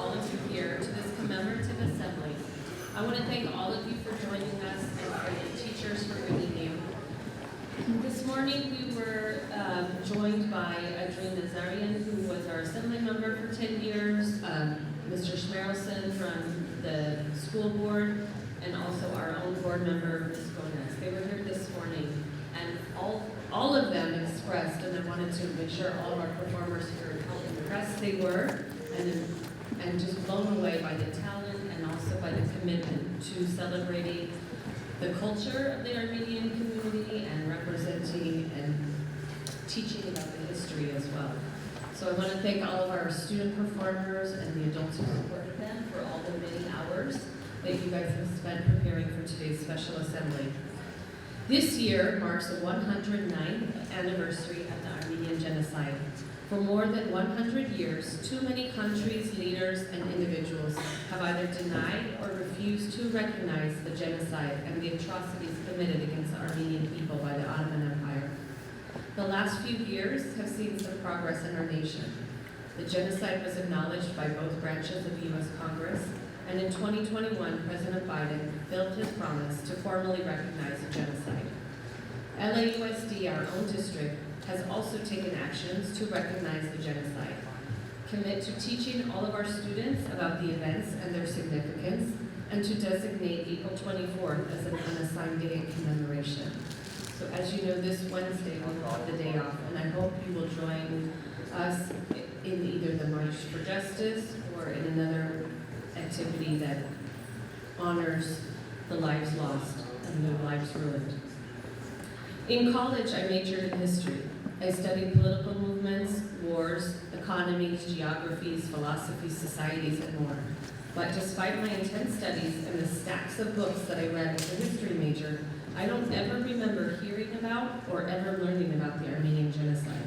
all of you here to this commemorative assembly. I want to thank all of you for joining us and for the teachers for bringing you. This morning we were joined by Adrien Nazarian, who was our assembly member for 10 years, Mr. Schmerelson from the school board, and also our own board member, Ms. Gomez. They were here this morning, and all of them expressed, and I wanted to make sure all of our performers here how impressed they were, and just blown away by the talent and also by the commitment to celebrating the culture of the Armenian community and representing and teaching about the history as well. So I want to thank all of our student performers and the adults who supported them for all the many hours that you guys have spent preparing for today's special assembly. This year marks the 109th anniversary of the Armenian Genocide. For more than 100 years, too many countries, leaders, and individuals have either denied or refused to recognize the genocide and the atrocities committed against the Armenian people by the Ottoman Empire. The last few years have seen some progress in our nation. The genocide was acknowledged by both branches of the U.S. Congress, and in 2021, President Biden fulfilled his promise to formally recognize the genocide. LAUSD, our own district, has also taken actions to recognize the genocide, commit to teaching all of our students about the events and their significance, and to designate April 24th as an unassigned day of commemoration. So as you know, this Wednesday we'll have the day off, and I hope you will join us in either the March for Justice or in another activity that honors the lives lost and the lives ruined. In college, I majored in history. I studied political movements, wars, economies, geographies, philosophies, societies, and more. But despite my intense studies and the stacks of books that I read as a history major, I don't ever remember hearing about or ever learning about the Armenian Genocide.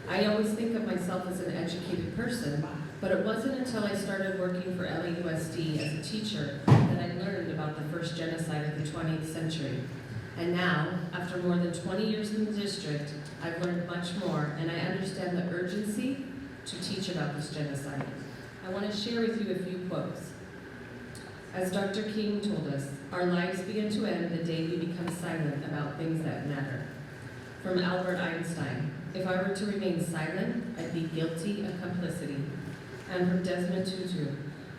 I always think of myself as an educated person, but it wasn't until I started working for LAUSD as a teacher that I learned about the first genocide of the 20th century. And now, after more than 20 years in the district, I've learned much more, and I understand the urgency to teach about this genocide. I want to share with you a few quotes. As Dr. King told us, our lives begin to end the day we become silent about things that matter. From Albert Einstein, if I were to remain silent, I'd be guilty of complicity. And from Desmond Tutu,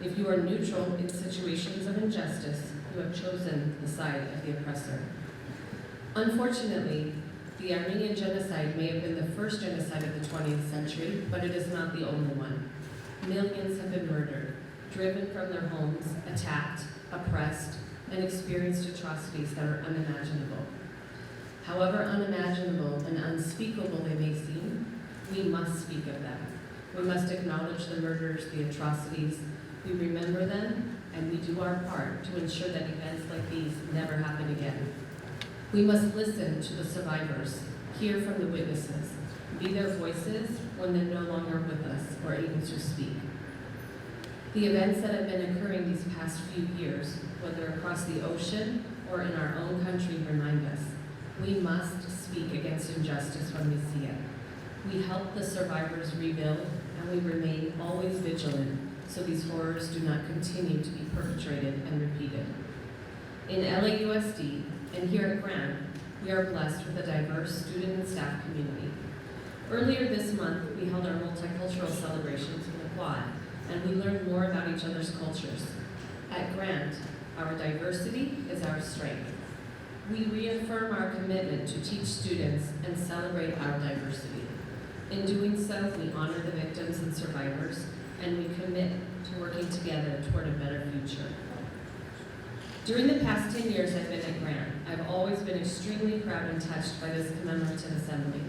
if you are neutral in situations of injustice, you have chosen the side of the oppressor. Unfortunately, the Armenian Genocide may have been the first genocide of the 20th century, but it is not the only one. Millions have been murdered, driven from their homes, attacked, oppressed, and experienced atrocities that are unimaginable. However unimaginable and unspeakable they may seem, we must speak of them. We must acknowledge the murders, the atrocities, we remember them, and we do our part to ensure that events like these never happen again. We must listen to the survivors, hear from the witnesses, be their voices when they're no longer with us or able to speak. The events that have been occurring these past few years, whether across the ocean or in our own country, remind us we must speak against injustice when we see it. We help the survivors rebuild, and we remain always vigilant so these horrors do not continue to be perpetrated and repeated. In LAUSD and here at Grant, we are blessed with a diverse student and staff community. Earlier this month, we held our multicultural celebrations in the Quad, and we learned more about each other's cultures. At Grant, our diversity is our strength. We reaffirm our commitment to teach students and celebrate our diversity. In doing so, we honor the victims and survivors, and we commit to working together toward a better future. During the past 10 years I've been at Grant, I've always been extremely proud and touched by this commemorative assembly.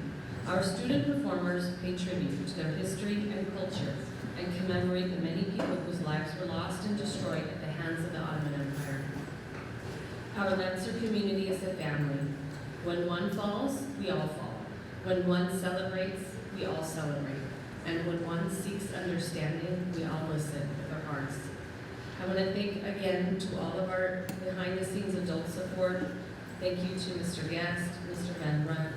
Our student performers pay tribute to their history and culture and commemorate the many people whose lives were lost and destroyed at the hands of the Ottoman Empire. Our Lancer community is a family. When one falls, we all fall. When one celebrates, we all celebrate. And when one seeks understanding, we all listen with our hearts. I want to thank again to all of our behind-the-scenes adult support. Thank you to Mr. Guest, Mr. Van Run,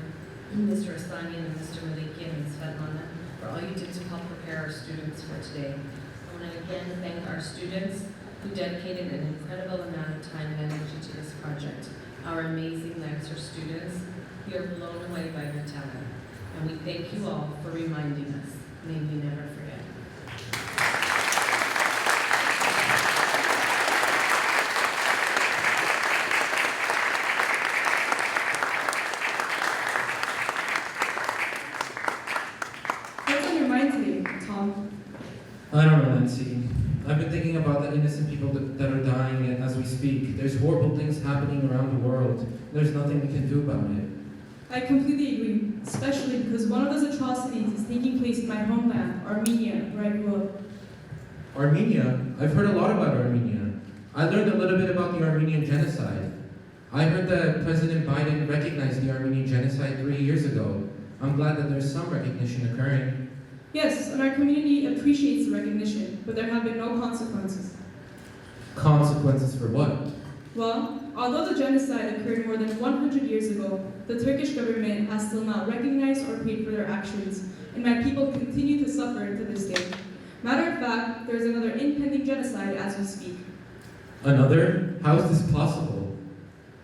Mr. Asanian, and Mr. Malikian and Svetlana for all you did to help prepare our students for today. I want to again thank our students who dedicated an incredible amount of time and energy to this project. Our amazing Lancer students, we are blown away by your talent, and we thank you all for reminding us. May we never forget. What's on your mind today, Tom? I don't know, Nancy. I've been thinking about the innocent people that are dying as we speak. There's horrible things happening around the world. There's nothing we can do about it. I completely agree, especially because one of those atrocities is taking place in my homeland, Armenia, where I grew up. Armenia? I've heard a lot about Armenia. I learned a little bit about the Armenian Genocide. I heard that President Biden recognized the Armenian Genocide 3 years ago. I'm glad that there's some recognition occurring. Yes, and our community appreciates the recognition, but there have been no consequences. Consequences for what? Well, although the genocide occurred more than 100 years ago, the Turkish government has still not recognized or paid for their actions, and my people continue to suffer to this day. Matter of fact, there is another impending genocide as we speak. Another? How is this possible?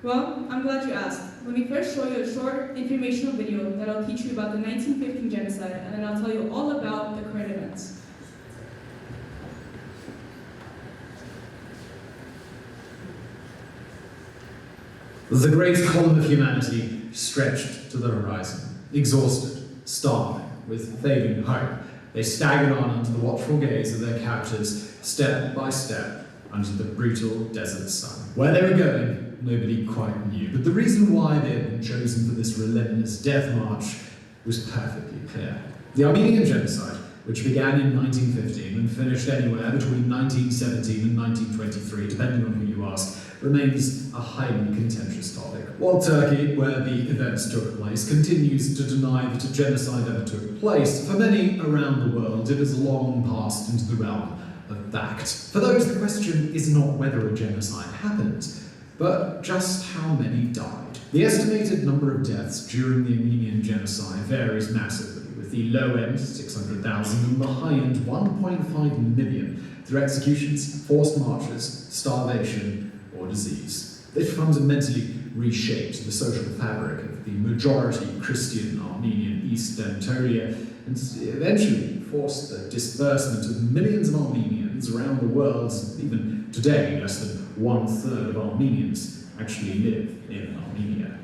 Well, I'm glad you asked. Let me first show you a short informational video that'll teach you about the 1915 genocide, and then I'll tell you all about the current events. The great column of humanity stretched to the horizon, exhausted, starving, with fading hope. They staggered on under the watchful gaze of their captors, step by step, under the brutal desert sun. Where they were going, nobody quite knew, but the reason why they had been chosen for this relentless death march was perfectly clear. The Armenian Genocide, which began in 1915 and finished anywhere between 1917 and 1923, depending on who you ask, remains a highly contentious topic. While Turkey, where the events took place, continues to deny that a genocide ever took place, for many around the world it has long passed into the realm of fact. For those, the question is not whether a genocide happened, but just how many died. The estimated number of deaths during the Armenian Genocide varies massively, with the low end 600,000 and the high end 1.5 million through executions, forced marches, starvation, or disease. It fundamentally reshaped the social fabric of the majority Christian Armenian East Anatolia and eventually forced the disbursement of millions of Armenians around the world. Even today, less than 1/3 of Armenians actually live in Armenia.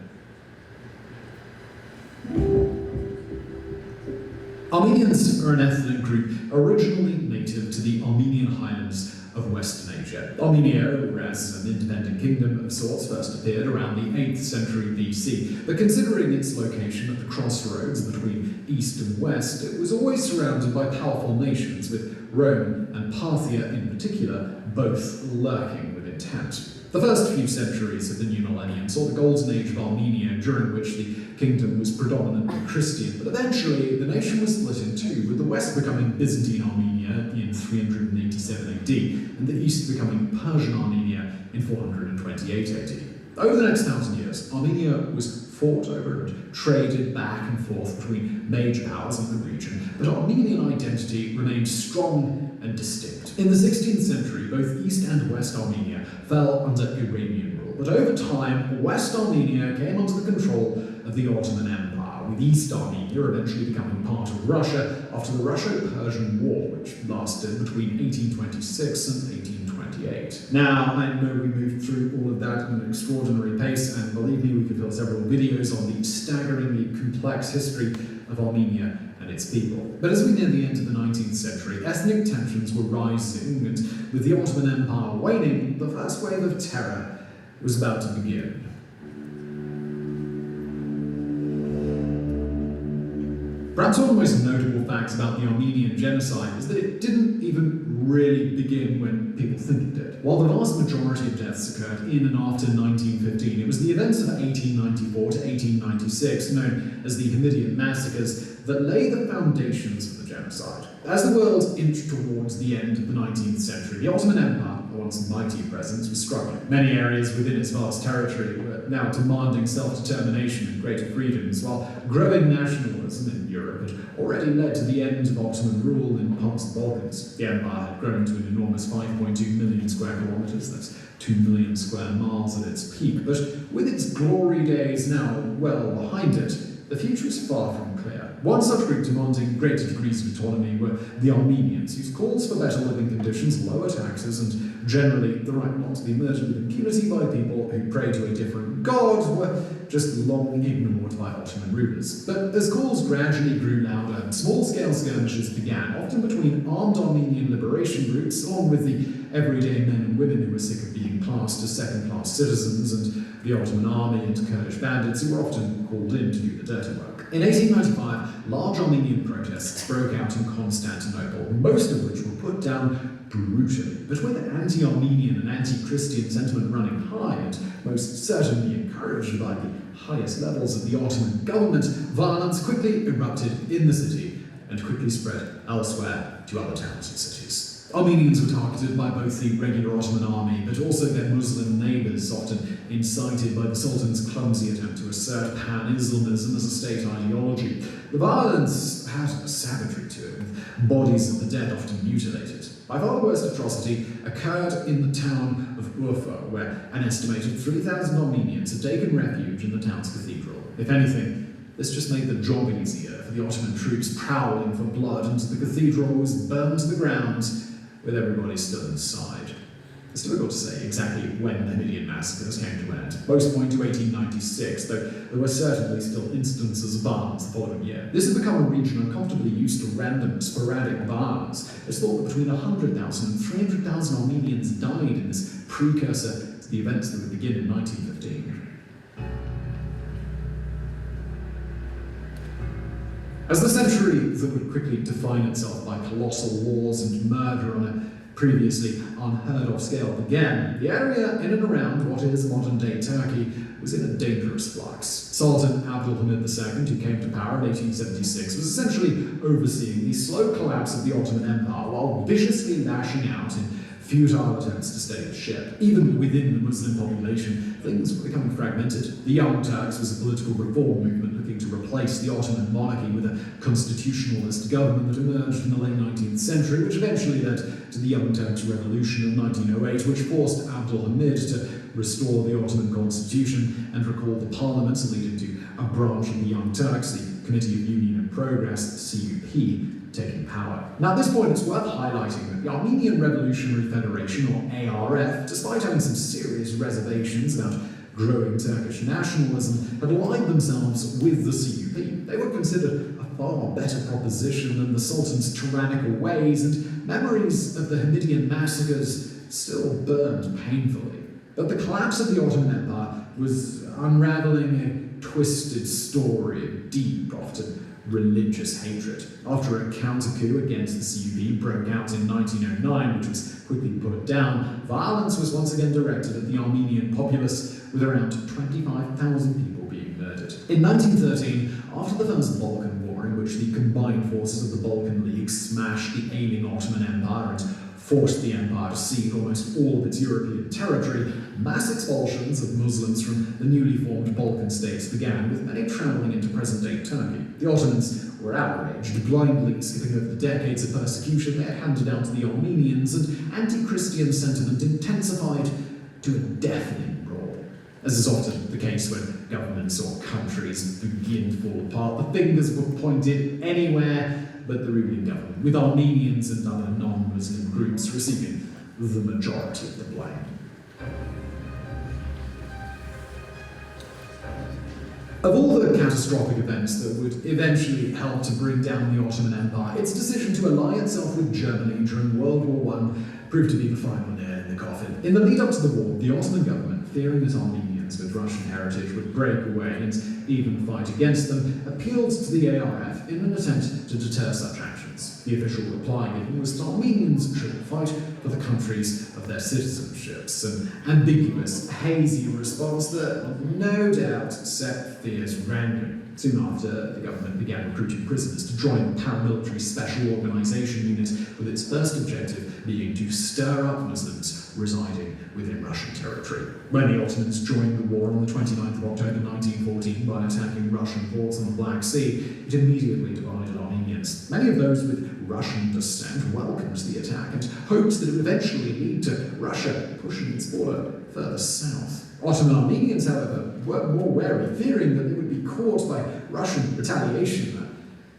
Armenians are an ethnic group originally native to the Armenian highlands of Western Asia. Armenia, as an independent kingdom of sorts, first appeared around the 8th century BC, but considering its location at the crossroads between East and West, it was always surrounded by powerful nations, with Rome and Parthia in particular, both lurking with intent. The first few centuries of the new millennium saw the golden age of Armenia, during which the kingdom was predominantly Christian, but eventually the nation was split in two, with the west becoming Byzantine Armenia in 387 AD, and the east becoming Persian Armenia in 428 AD. Over the next 1,000 years, Armenia was fought over and traded back and forth between major powers in the region, but Armenian identity remained strong and distinct. In the 16th century, both East and West Armenia fell under Iranian rule, but over time, West Armenia came under the control of the Ottoman Empire, with East Armenia eventually becoming part of Russia after the Russo-Persian War, which lasted between 1826 and 1828. Now, I know we moved through all of that at an extraordinary pace, and believe me, we could fill several videos on the staggeringly complex history of Armenia and its people. But as we near the end of the 19th century, ethnic tensions were rising, and with the Ottoman Empire waning, the first wave of terror was about to begin. Perhaps one of the most notable facts about the Armenian Genocide is that it didn't even really begin when people think it did. While the vast majority of deaths occurred in and after 1915, it was the events of 1894 to 1896, known as the Hamidian Massacres, that lay the foundations of the genocide. As the world inched towards the end of the 19th century, the Ottoman Empire a once mighty presence, was struggling. Many areas within its vast territory were now demanding self-determination and greater freedoms, while growing nationalism in Europe had already led to the end of Ottoman rule in parts of the Balkans. The empire had grown to an enormous 5.2 million square kilometres, that's 2 million square miles at its peak, but with its glory days now well behind it, the future is far from clear. One such group demanding greater degrees of autonomy were the Armenians, whose calls for better living conditions, lower taxes, and generally the right not to be murdered with impunity by people who pray to a different god were just long ignored by Ottoman rulers. But as calls gradually grew louder, small-scale skirmishes began, often between armed Armenian liberation groups, along with the everyday men and women who were sick of being classed as second-class citizens, and the Ottoman army and Kurdish bandits who were often called in to do the dirty work. In 1895, large Armenian protests broke out in Constantinople, most of which were put down brutally, but with anti-Armenian and anti-Christian sentiment running high, and most certainly encouraged by the highest levels of the Ottoman government, violence quickly erupted in the city and quickly spread elsewhere to other towns and cities. Armenians were targeted by both the regular Ottoman army, but also their Muslim neighbours, often incited by the Sultan's clumsy attempt to assert pan-Islamism as a state ideology. The violence had a savagery to it, with bodies of the dead often mutilated. By far the worst atrocity occurred in the town of Urfa, where an estimated 3,000 Armenians had taken refuge in the town's cathedral. If anything, this just made the job easier for the Ottoman troops prowling for blood, and the cathedral was burned to the ground, with everybody still inside. It's difficult to say exactly when the Hamidian massacres came to an end. Most point to 1896, though there were certainly still instances of violence the following year. This had become a region uncomfortably used to random, sporadic violence. It's thought that between 100,000 and 300,000 Armenians died in this precursor to the events that would begin in 1915. As the century that would quickly define itself by colossal wars and murder on a previously unheard-of scale began, the area in and around what is modern-day Turkey was in a dangerous flux. Sultan Abdülhamid II, who came to power in 1876, was essentially overseeing the slow collapse of the Ottoman Empire while viciously lashing out in futile attempts to steady the ship. Even within the Muslim population, things were becoming fragmented. The Young Turks was a political reform movement looking to replace the Ottoman monarchy with a constitutionalist government that emerged in the late 19th century, which eventually led to the Young Turks Revolution of 1908, which forced Abdülhamid to restore the Ottoman constitution and recall the parliament, leading to a branch of the Young Turks, the Committee of Union and Progress, CUP, taking power. Now at this point it's worth highlighting that the Armenian Revolutionary Federation, or ARF, despite having some serious reservations about growing Turkish nationalism, had aligned themselves with the CUP. They were considered a far better proposition than the Sultan's tyrannical ways, and memories of the Hamidian massacres still burned painfully. But the collapse of the Ottoman Empire was unraveling a twisted story of deep, often religious hatred. After a counter-coup against the CUP broke out in 1909, which was quickly put down, violence was once again directed at the Armenian populace, with around 25,000 people being murdered. In 1913, after the First Balkan War, in which the combined forces of the Balkan League smashed the ailing Ottoman Empire and forced the empire to cede almost all of its European territory, mass expulsions of Muslims from the newly formed Balkan states began, with many travelling into present-day Turkey. The Ottomans were outraged, blindly skipping over the decades of persecution they had handed down to the Armenians, and anti-Christian sentiment intensified to a deafening roar. As is often the case when governments or countries begin to fall apart, the fingers were pointed anywhere but the ruling government, with Armenians and other non-Muslim groups receiving the majority of the blame. Of all the catastrophic events that would eventually help to bring down the Ottoman Empire, its decision to ally itself with Germany during World War I proved to be the final nail in the coffin. In the lead-up to the war, the Ottoman government, fearing that Armenians with Russian heritage would break away and even fight against them, appealed to the ARF in an attempt to deter such actions. The official reply given was that Armenians should fight for the countries of their citizenships, an ambiguous, hazy response that no doubt set fears wrangling. Soon after, the government began recruiting prisoners to join the paramilitary special organisation unit, with its first objective being to stir up Muslims Arabs residing within Russian territory. When the Ottomans joined the war on the 29th of October 1914 by attacking Russian ports on the Black Sea, it immediately divided Armenians. Many of those with Russian descent welcomed the attack and hoped that it would eventually lead to Russia pushing its border further south. Ottoman Armenians, however, were more wary, fearing that they would be caught by Russian retaliation.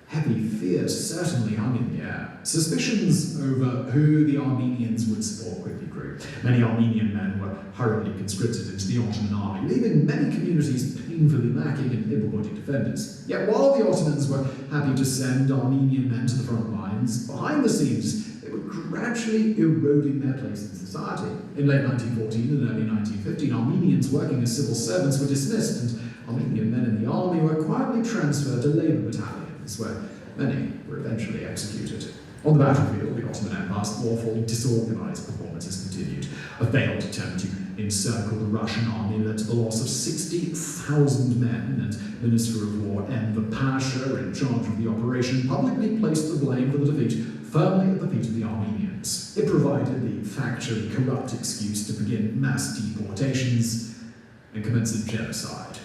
Heavy fears certainly hung in the air. Suspicions over who the Armenians would support quickly grew. Many Armenian men were hurriedly conscripted into the Ottoman army, leaving many communities painfully lacking in able-bodied defenders. Yet while the Ottomans were happy to send Armenian men to the front lines, behind the scenes they were gradually eroding their place in society. In late 1914 and early 1915, Armenians working as civil servants were dismissed, and Armenian men in the army were quietly transferred to labour battalions, where many were eventually executed. On the battlefield, the Ottoman Empire's awful, disorganised performances continued. A failed attempt to encircle the Russian army led to the loss of 60,000 men, and Minister of War Enver Pasha, in charge of the operation, publicly placed the blame for the defeat firmly at the feet of the Armenians. It provided the factually corrupt excuse to begin mass deportations and commence a genocide.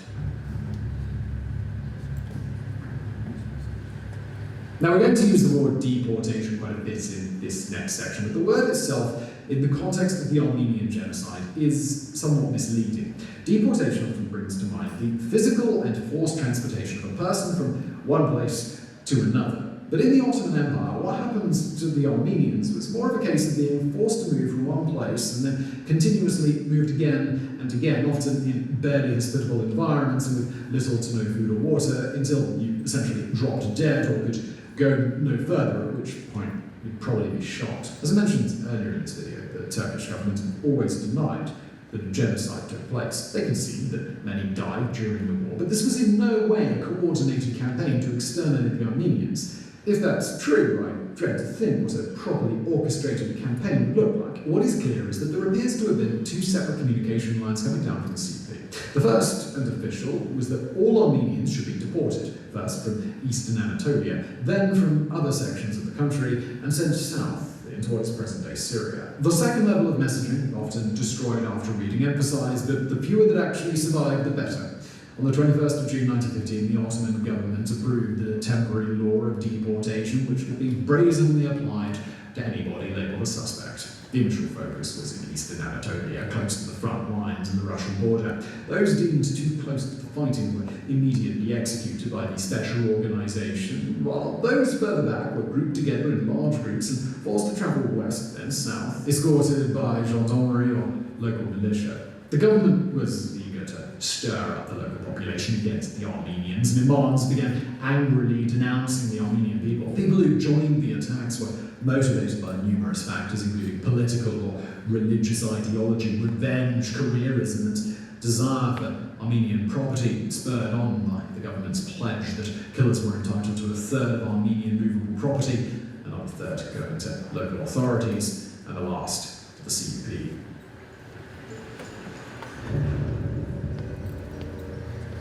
Now, we're going to use the word deportation quite a bit in this next section, but the word itself, in the context of the Armenian genocide, is somewhat misleading. Deportation often brings to mind the physical and forced transportation of a person from one place to another. But in the Ottoman Empire, what happens to the Armenians was more of a case of being forced to move from one place and then continuously moved again and again, often in barely hospitable environments and with little to no food or water, until you essentially dropped dead or could go no further, at which point you'd probably be shot. As I mentioned earlier in this video, the Turkish government always denied that a genocide took place. They conceded that many died during the war, but this was in no way a coordinated campaign to exterminate the Armenians. If that's true, I dread to think what a properly orchestrated campaign would look like. What is clear is that there appears to have been two separate communication lines coming down from the CP. The first, and official, was that all Armenians should be deported, first from eastern Anatolia, then from other sections of the country, and sent south into what is present-day Syria. The second level of messaging, often destroyed after reading, emphasised that the fewer that actually survived, the better. On the 21st of June 1915, the Ottoman government approved the temporary law of deportation, which could be brazenly applied to anybody labelled a suspect. The initial focus was in eastern Anatolia, close to the front lines and the Russian border. Those deemed too close to the fighting were immediately executed by the special organisation, while those further back were grouped together in large groups and forced to travel west, then south, escorted by gendarmerie or local militia. The government was eager to stir up the local population against the Armenians, and imams began angrily denouncing the Armenian people. People who joined the attacks were motivated by numerous factors, including political or religious ideology, revenge, careerism, and desire for Armenian property, spurred on by the government's pledge that killers were entitled to a third of Armenian movable property, another third going to local authorities, and the last to the CP.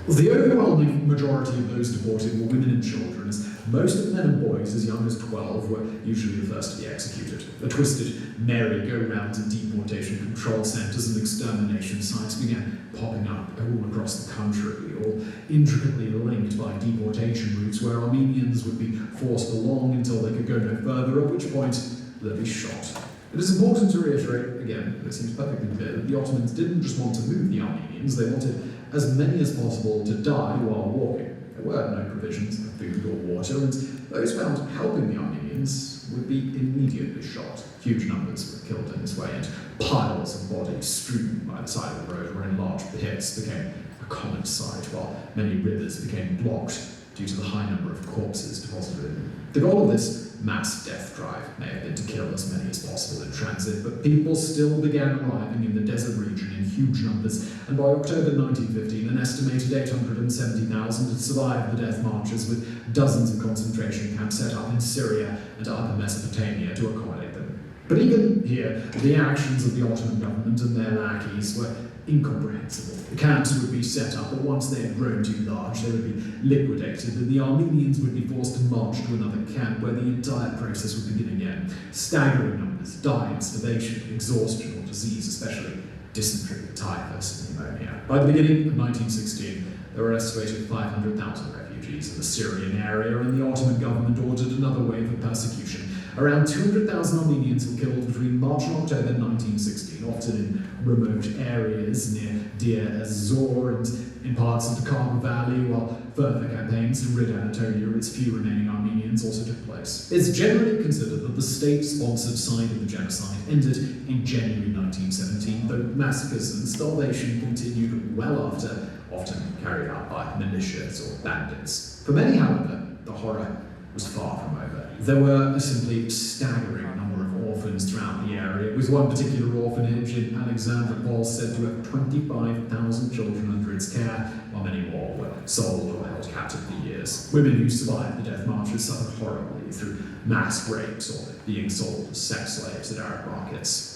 The overwhelming majority of those deported were women and children, as most of the men and boys as young as 12 were usually the first to be executed. A twisted merry-go-round of deportation control centres and extermination sites began popping up all across the country, all intricately linked by deportation routes where Armenians would be forced along until they could go no further, at which point they'd be shot. It is important to reiterate, again, it seems perfectly clear, that the Ottomans didn't just want to move the Armenians, they wanted as many as possible to die while walking. There were no provisions of food or water, and those found helping the Armenians would be immediately shot. Huge numbers were killed in this way, and piles of bodies strewn by the side of the road or in large pits became a common sight, while many rivers became blocked due to the high number of corpses deposited in them. The goal of this mass death drive may have been to kill as many as possible in transit, but people still began arriving in the desert region in huge numbers, and by October 1915, an estimated 870,000 had survived the death marches, with dozens of concentration camps set up in Syria and Upper Mesopotamia to accommodate them. But even here, the actions of the Ottoman government and their lackeys were incomprehensible. The camps would be set up, but once they had grown too large, they would be liquidated, and the Armenians would be forced to march to another camp where the entire process would begin again. Staggering numbers others died of starvation, exhaustion, or disease, especially dysentery, typhus, and pneumonia. By the beginning of 1916, there were estimated 500,000 refugees in the Syrian area, and the Ottoman government ordered another wave of persecution. Around 200,000 Armenians were killed between March and October 1916, often in remote areas near Deir ez-Zor and in parts of the Kama Valley, while further campaigns to rid Anatolia of its few remaining Armenians also took place. It's generally considered that the state-sponsored side of the genocide ended in January 1917, though massacres and starvation continued well after, often carried out by militias or bandits. For many, however, the horror was far from over. There were a simply staggering number of orphans throughout the area, with one particular orphanage in Alexandropol said to have 25,000 children under its care, while many more were sold or held captive for years. Women who survived the death marches suffered horribly through mass rapes or being sold as sex slaves at Arab markets.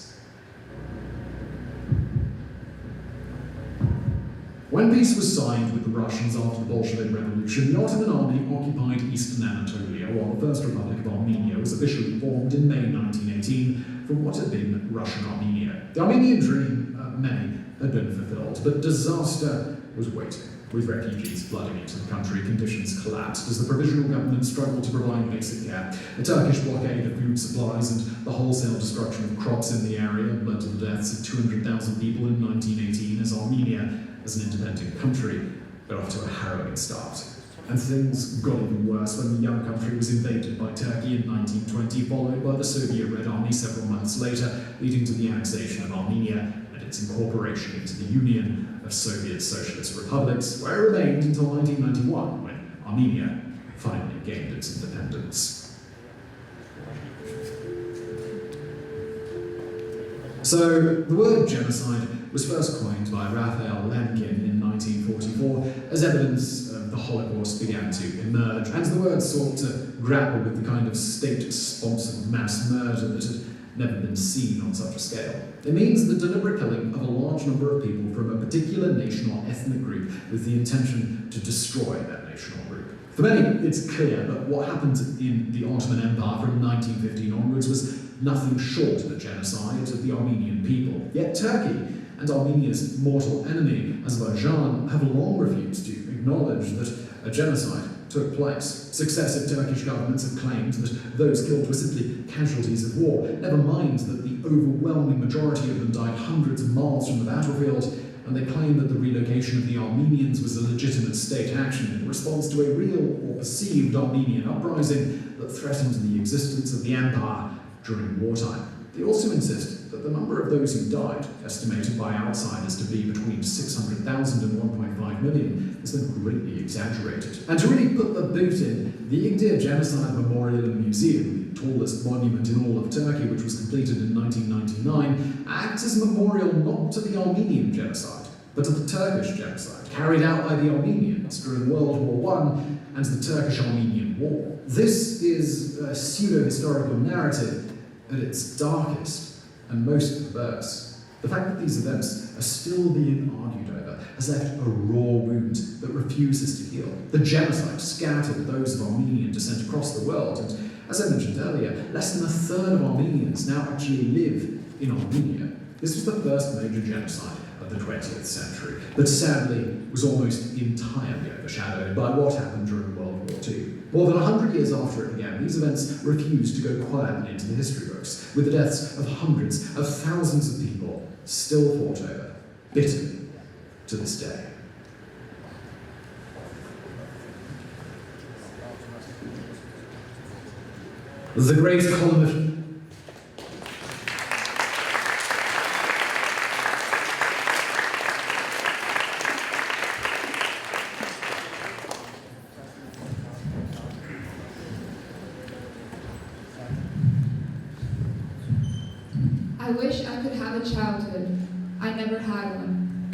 When peace was signed with the Russians after the Bolshevik Revolution, the Ottoman army occupied eastern Anatolia, while the First Republic of Armenia was officially formed in May 1918 from what had been Russian Armenia. The Armenian dream, many, had been fulfilled, but disaster was waiting. With refugees flooding into the country, conditions collapsed as the provisional government struggled to provide basic care. A Turkish blockade of food supplies and the wholesale destruction of crops in the area led to the deaths of 200,000 people in 1918 as Armenia, as an independent country, got off to a harrowing start. And things got even worse when the young country was invaded by Turkey in 1920, followed by the Soviet Red Army several months later, leading to the annexation of Armenia and its incorporation into the Union of Soviet Socialist Republics, where it remained until 1991, when Armenia finally gained its independence. So, the word genocide was first coined by Raphael Lemkin in 1944 as evidence of the Holocaust began to emerge, and the word sought to grapple with the kind of state-sponsored mass murder that had never been seen on such a scale. It means the deliberate killing of a large number of people from a particular nation or ethnic group with the intention to destroy that nation or group. For many, it's clear that what happened in the Ottoman Empire from 1915 onwards was nothing short of a genocide of the Armenian people. Yet Turkey and Armenia's mortal enemy, Azerbaijan, have long refused to acknowledge that a genocide took place. Successive Turkish governments have claimed that those killed were simply casualties of war, never mind that the overwhelming majority of them died hundreds of miles from the battlefield, and they claim that the relocation of the Armenians was a legitimate state action in response to a real or perceived Armenian uprising that threatened the existence of the empire during wartime. They also insist that the number of those who died, estimated by outsiders to be between 600,000 and 1.5 million, is then greatly exaggerated. And to really put the boot in, the Igdir Genocide Memorial and Museum, the tallest monument in all of Turkey, which was completed in 1999, acts as a memorial not to the Armenian genocide, but to the Turkish genocide, carried out by the Armenians during World War I and the Turkish-Armenian War. This is a pseudo-historical narrative at its darkest and most perverse. The fact that these events are still being argued over has left a raw wound that refuses to heal. The genocide scattered those of Armenian descent across the world, and as I mentioned earlier, less than a third of Armenians now actually live in Armenia. This was the first major genocide of the 20th century, but sadly was almost entirely overshadowed by what happened during World War II. More than 100 years after it began, these events refused to go quietly into the history books, with the deaths of hundreds of thousands of people still fought over, bitterly, to this day. The great column I wish I could have a childhood. I never had one.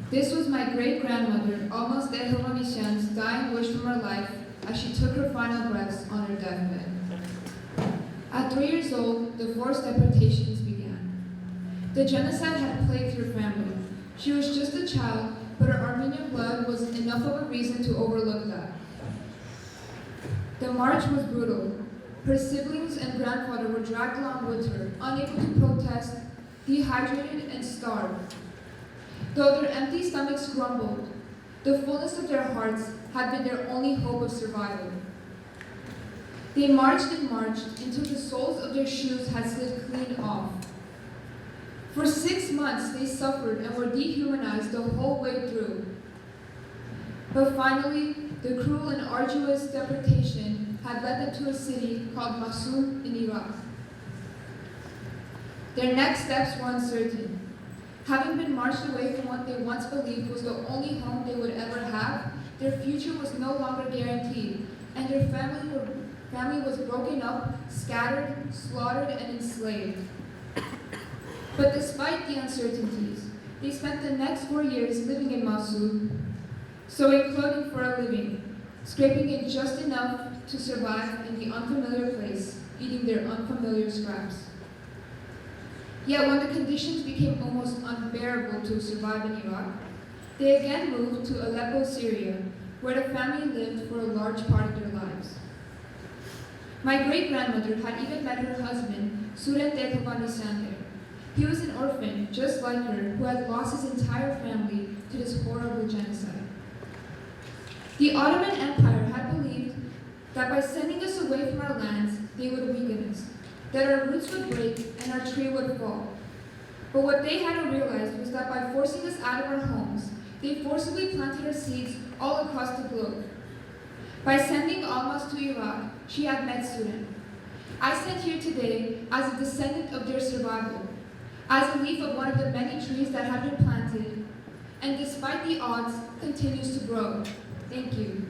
This was my great-grandmother, almost dead Holomisyan's dying wish from her life as she took her final breaths on her deathbed. At 3 years old, the forced deportations began. The genocide had plagued her family. She was just a child, but her Armenian blood was enough of a reason to overlook that. The march was brutal. Her siblings and grandfather were dragged along with her, unable to protest, dehydrated and starved. Though their empty stomachs grumbled, the fullness of their hearts had been their only hope of survival. They marched and marched until the soles of their shoes had slid clean off. For 6 months they suffered and were dehumanized the whole way through. But finally, the cruel and arduous deportation had led them to a city called Mosul in Iraq. Their next steps were uncertain. Having been marched away from what they once believed was the only home they would ever have, their future was no longer guaranteed, and their family was broken up, scattered, slaughtered, and enslaved. But despite the uncertainties, they spent the next 4 years living in Mosul, sewing clothing for a living, scraping in just enough to survive in the unfamiliar place, eating their unfamiliar scraps. Yet when the conditions became almost unbearable to survive in Iraq, they again moved to Aleppo, Syria, where the family lived for a large part of their lives. My great-grandmother had even met her husband, Surent Hovhannisyan there. He was an orphan, just like her, who had lost his entire family to this horrible genocide. The Ottoman Empire had believed that by sending us away from our lands, they would weaken us, that our roots would break and our tree would fall. But what they hadn't realized was that by forcing us out of our homes, they forcibly planted our seeds all across the globe. By sending Almas to Iraq, she had met Sudan. I stand here today as a descendant of their survival, as a leaf of one of the many trees that have been planted, and despite the odds, continues to grow. Thank you.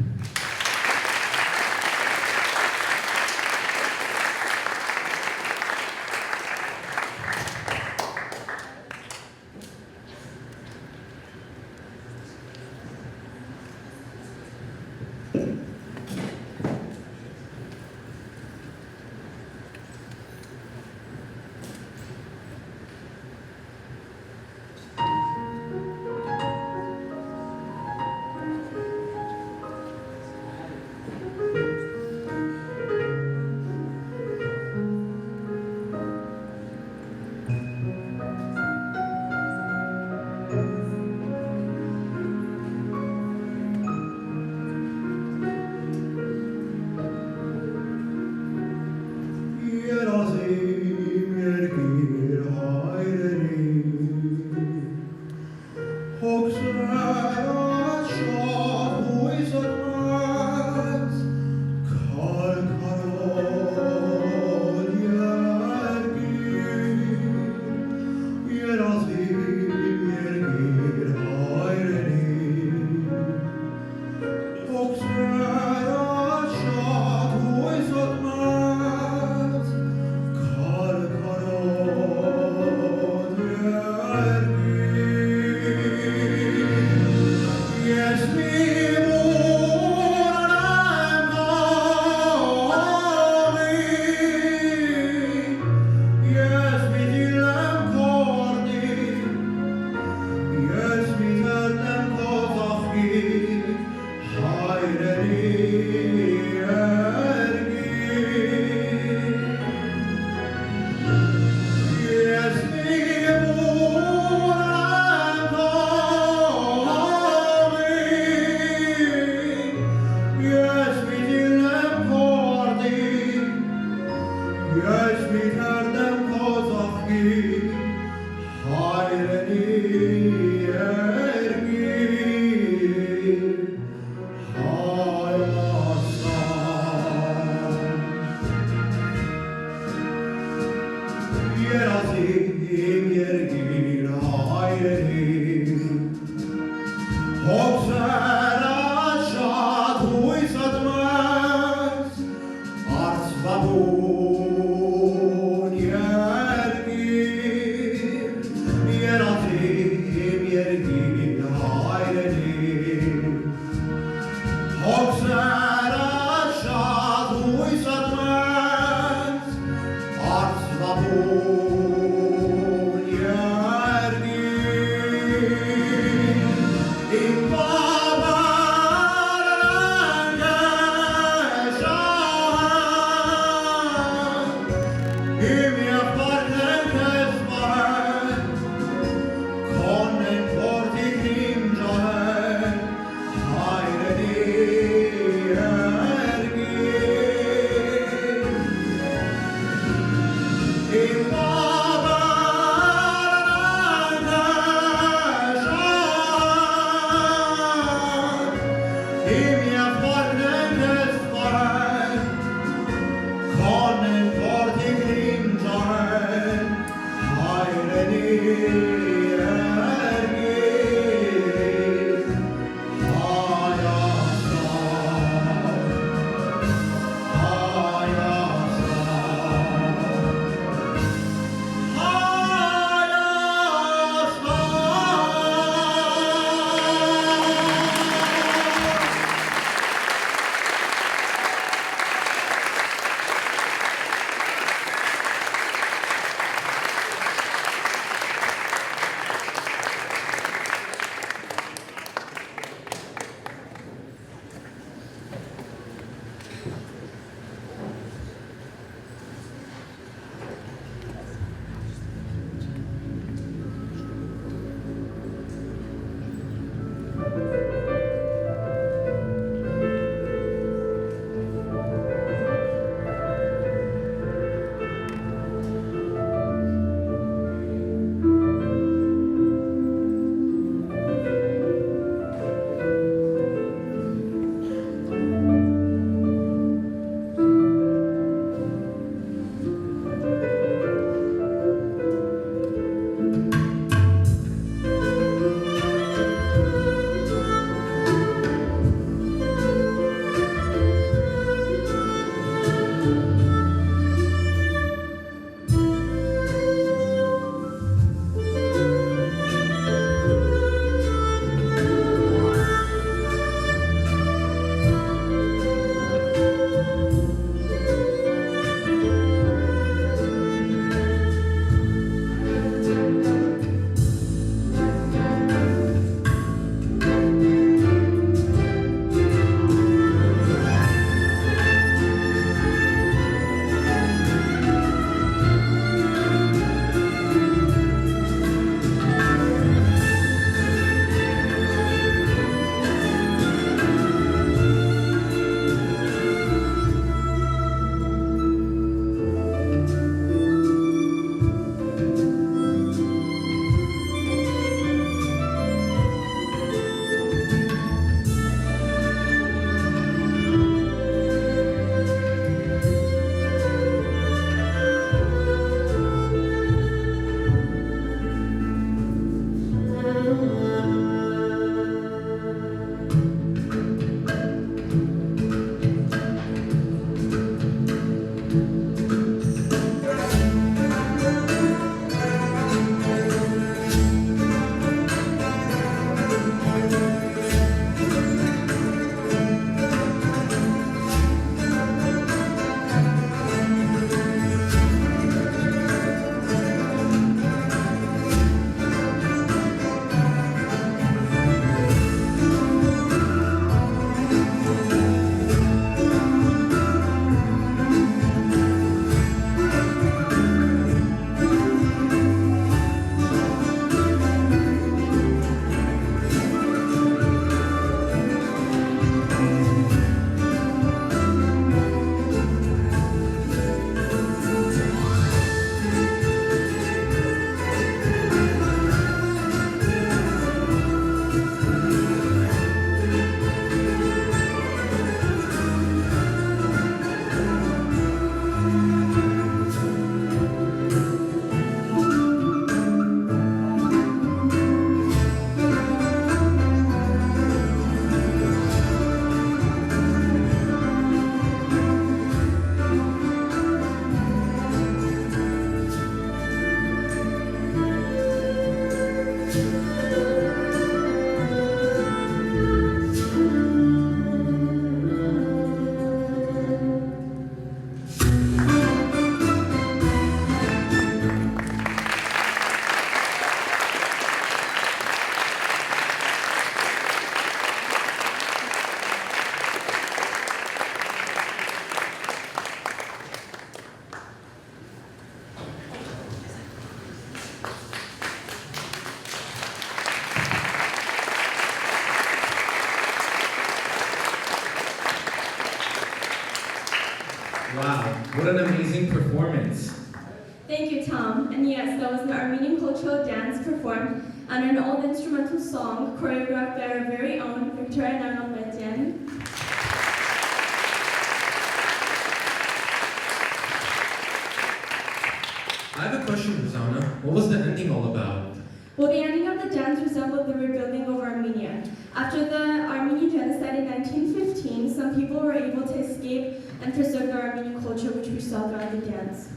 Wow, what an amazing performance. Thank you, Tom. And yes, that was an Armenian cultural dance performed under an old instrumental song choreographed by our very own Victoria Nanalmetian. I have a question, Rosanna. What was the ending all about? Well, the ending of the dance resembled the rebuilding of Armenia. After the Armenian Genocide in 1915, some people were able to escape and preserve the Armenian culture, which we saw throughout the dance.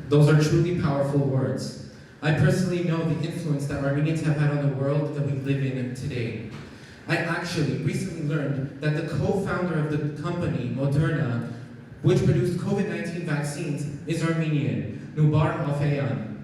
Those are truly powerful words. I personally know the influence that Armenians have had on the world that we live in today. I actually recently learned that the co-founder of the company, Moderna, which produced COVID-19 vaccines, is Armenian, Nubar Alfayan.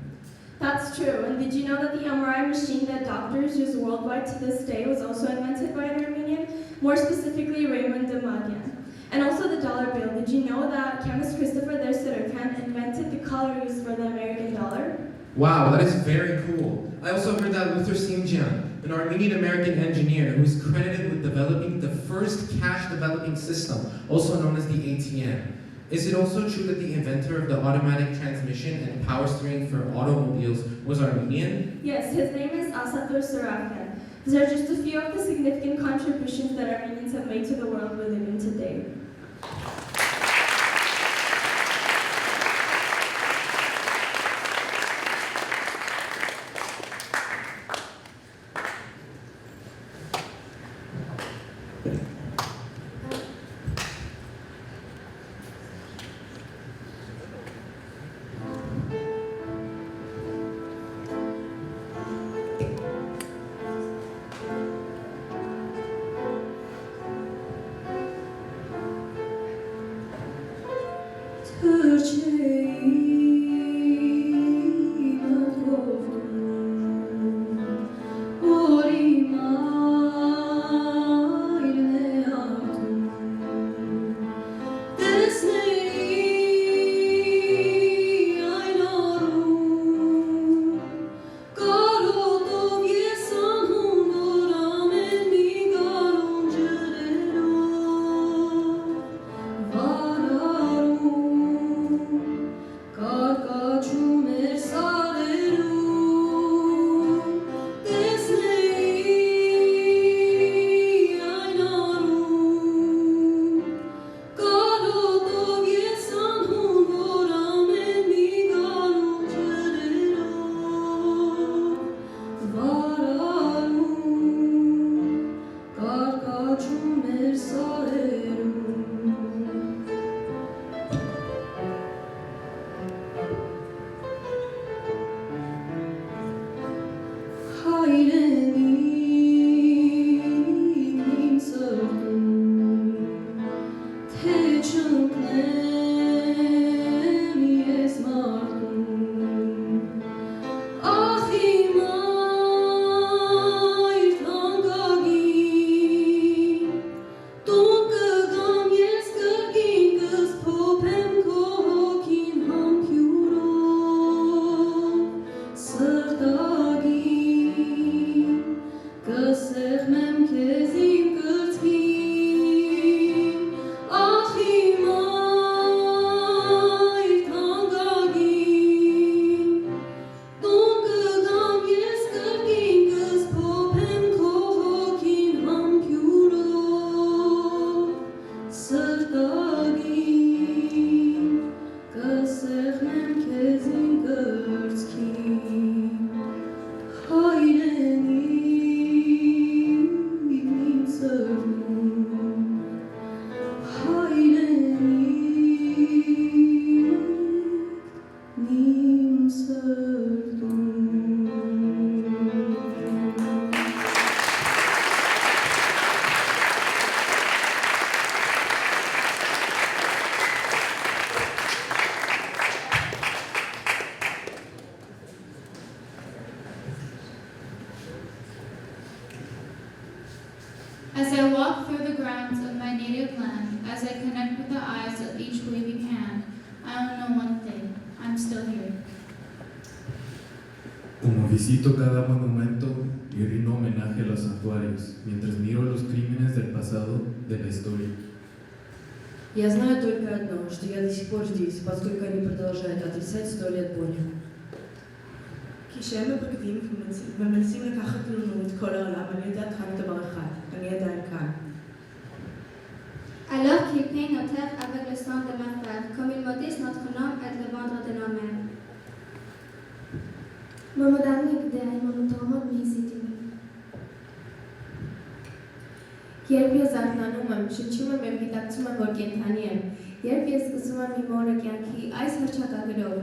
That's true, and did you know that the MRI machine that doctors use worldwide to this day was also invented by an Armenian, more specifically Raymond Damadian? And also the dollar bill. Did you know that chemist Christopher Dersiderkan invented the color used for the American dollar? Wow, that is very cool. I also heard that Luther Simjian, an Armenian-American engineer who is credited with developing the first cash developing system, also known as the ATM. Is it also true that the inventor of the automatic transmission and power steering for automobiles was Armenian? Yes, his name is Asatur Sarafyan. These are just a few of the significant contributions that Armenians have made to the world we live in today. As I walk through the grounds of my native land, as I connect with the eyes of each waving hand, I know one thing, I'm still here. Como visito cada monumento y rindo homenaje a los santuarios, mientras miro los crímenes del pasado de la historia. Я знаю только одно, что я до сих пор здесь, поскольку они продолжают отрицать 100 лет боли. כשהם מבקדים ומנסים לקחת לנו את כל העולם, אני יודעת רק דבר אחד, אני עדיין כאן. Alors qu'ils peignent nos terres avec le sang de ma frère, comme ils maudissent notre nom et le vendre de nos mères. Մամադանի գդեայ մամուտամոտ մի սիտիմի։ Երբ ես արթնանում եմ, շնչում եմ և գիտակցում եմ, որ կենդանի եմ, երբ ես սկսում եմ իմ օրը կյանքի այս հռչակագրով,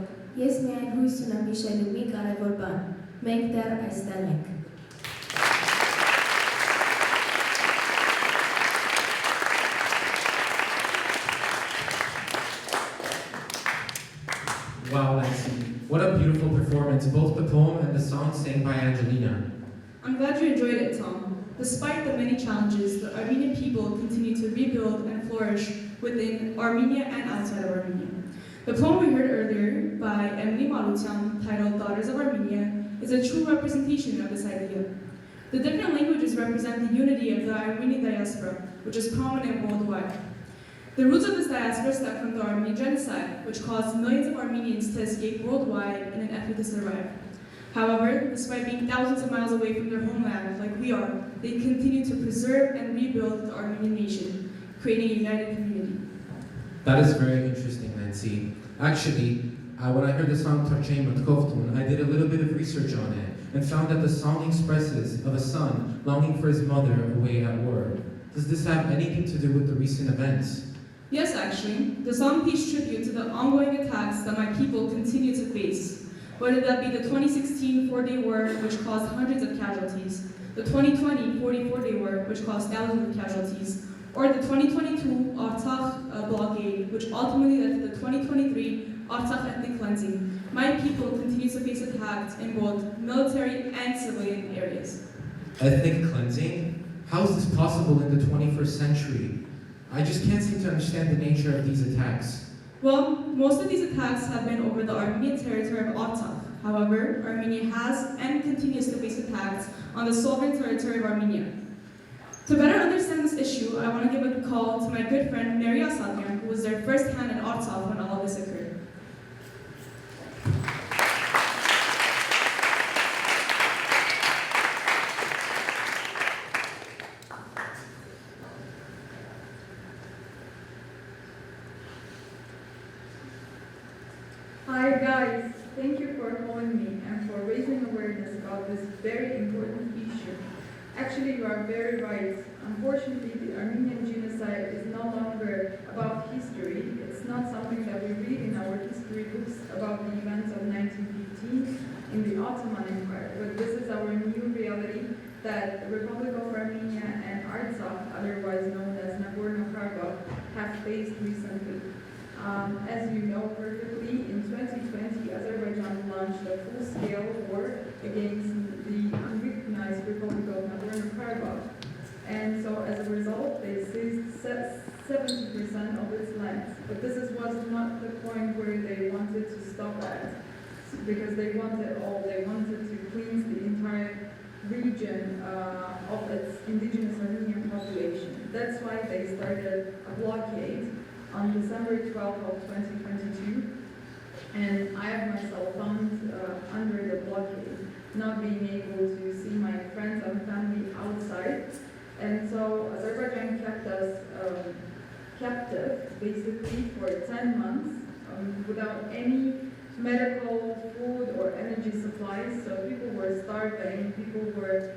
ես միայն հույս ունեմ հիշելու մի կարևոր բան. Մենք դեռ այստեղ ենք։ Wow, Nancy, what a beautiful performance, both the poem and the song sang by Angelina. I'm glad you enjoyed it, Tom. Despite the many challenges, the Armenian people continue to rebuild and flourish within Armenia and outside of Armenia. The poem we heard earlier by Emily Marutian, titled Daughters of Armenia, is a true representation of this idea. The different languages represent the unity of the Armenian diaspora, which is prominent worldwide. The roots of this diaspora stem from the Armenian Genocide, which caused millions of Armenians to escape worldwide in an effort to survive. However, despite being thousands of miles away from their homeland, like we are, they continue to preserve and rebuild the Armenian nation, creating a united community. That is very interesting, Nancy. Actually, when I heard the song Torchem Matkovtun, I did a little bit of research on it and found that the song expresses of a son longing for his mother away at war. Does this have anything to do with the recent events? Yes, actually. The song pays tribute to the ongoing attacks that my people continue to face, whether that be the 2016 four-day war, which caused hundreds of casualties, the 2020 44-day war, which caused thousands of casualties, or the 2022 Artsakh blockade, which ultimately led to the 2023 Artsakh ethnic cleansing. My people continue to face attacks in both military and civilian areas. Ethnic cleansing? How is this possible in the 21st century? I just can't seem to understand the nature of these attacks. Well, most of these attacks have been over the Armenian territory of Artsakh. However, Armenia has and continues to face attacks on the sovereign territory of Armenia. To better understand this issue, I want to give a call to my good friend Mary Asadyan, who was there firsthand in Artsakh when all of this occurred. Hi guys, thank you for calling me and for raising awareness about this very important issue. Actually, you are very right. Unfortunately, the Armenian genocide is no longer about history. It's not something that we read in our history books about the events of 1915 in the Ottoman Empire, but this is our new reality that the Republic of Armenia and Artsakh, otherwise known as Nagorno-Karabakh, have faced recently. As you know perfectly, in 2020, Azerbaijan launched a full-scale war against the unrecognized Republic of Nagorno-Karabakh. And so as a result, they seized 70% of its land. But this was not the point where they wanted to stop at, because they wanted all. They wanted to cleanse the entire region of its indigenous Armenian population. That's why they started a blockade on December 12th of 2022, and I have myself found under the blockade, not being able to see my friends and family outside. And so Azerbaijan kept us captive, basically, for 10 months without any medical, food, or energy supplies. So people were starving, people were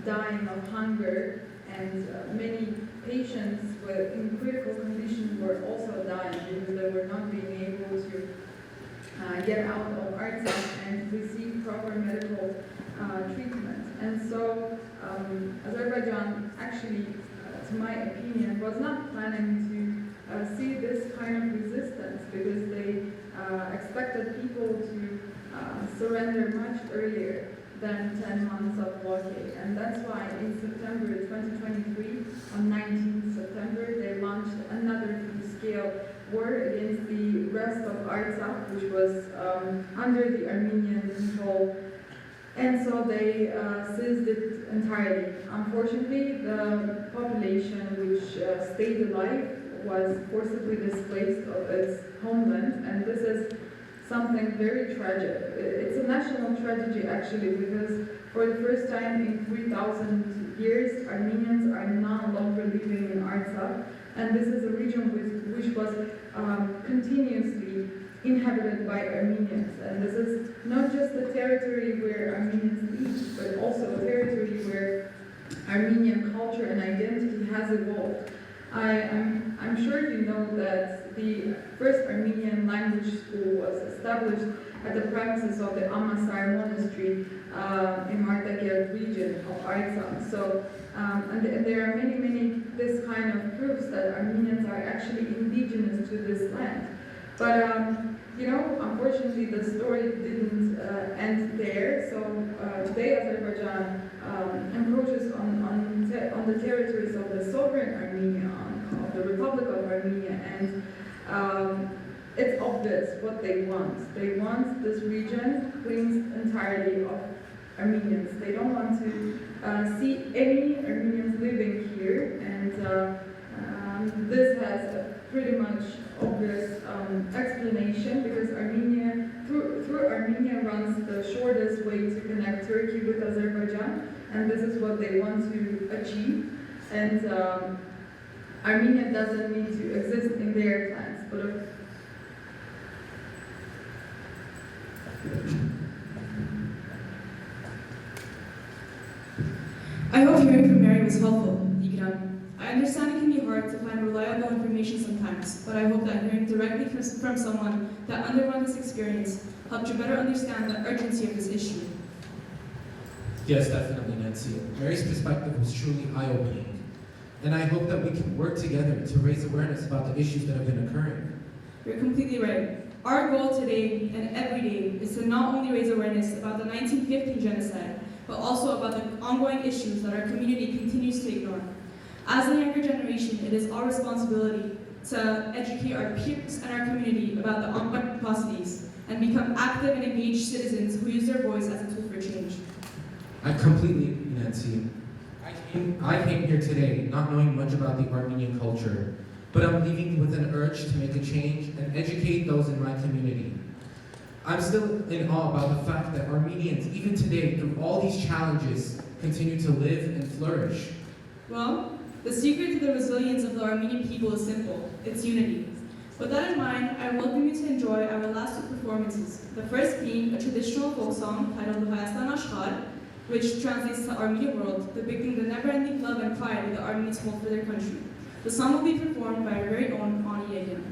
dying of hunger, and many patients in critical condition were also dying because they were not being able to get out of Artsakh and receive proper medical treatment. And so Azerbaijan actually, to my opinion, was not planning to see this kind of resistance, because they expected people to surrender much earlier than 10 months of blockade. And that's why in September 2023, on 19th September, they launched another full-scale war against the rest of Artsakh, which was under the Armenian control. And so they seized it entirely. Unfortunately, the population which stayed alive was forcibly displaced of its homeland, and this is something very tragic. It's a national tragedy, actually, because for the first time in 3,000 years, Armenians are no longer living in Artsakh, and this is a region which was continuously inhabited by Armenians. And this is not just the territory has evolved. I'm sure you know that the first Armenian language school was established at the premises of the Amasar monastery in Martakert region of Artsakh. So, and there are many this kind of proofs that Armenians are actually indigenous to this land. But you know, unfortunately, the story didn't end there. So today, Azerbaijan encroaches on the territories of the sovereign Armenia, of the Republic of Armenia, and it's obvious what they want. They want this region cleansed entirely of Armenians. They don't want to see any Armenians living here, and this has a pretty much obvious explanation, because Armenia, through Armenia runs the shortest way to connect Turkey with Azerbaijan, and this is what they want to achieve. And Armenia doesn't need to exist in their plans, but I hope hearing from Mary was helpful, Ikram. I understand it can be hard to find reliable information sometimes, but I hope that hearing directly from someone that underwent this experience helped you better understand the urgency of this issue. Yes, definitely, Nancy. Mary's perspective was truly eye-opening. And I hope that we can work together to raise awareness about the issues that have been occurring. You're completely right. Our goal today and every day is to not only raise awareness about the 1915 genocide, but also about the ongoing issues that our community continues to ignore. As the younger generation, it is our responsibility to educate our peers and our community about the ongoing atrocities and become active and engaged citizens who use their voice as a tool for change. I completely agree, Nancy. I came here today not knowing much about the Armenian culture, but I'm leaving with an urge to make a change and educate those in my community. I'm still in awe about the fact that Armenians, even today, through all these challenges, continue to live and flourish. Well, the secret to the resilience of the Armenian people is simple: it's unity. With that in mind, I welcome you to enjoy our last two performances, the first being a traditional folk song titled Hayastan Ashkar, which translates to Armenia World, depicting the never-ending love and pride that the Armenians hold for their country. The song will be performed by our very own Ani Yegan.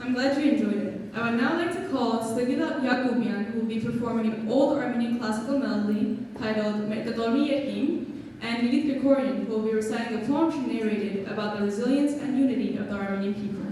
I'm glad you enjoyed it. I would now like to call Slegida Yakubian, who will be performing an old Armenian classical melody titled Merkadormi Yekim, and Lilith Grigorian, who will be reciting a poem she narrated about the resilience and unity of the Armenian people.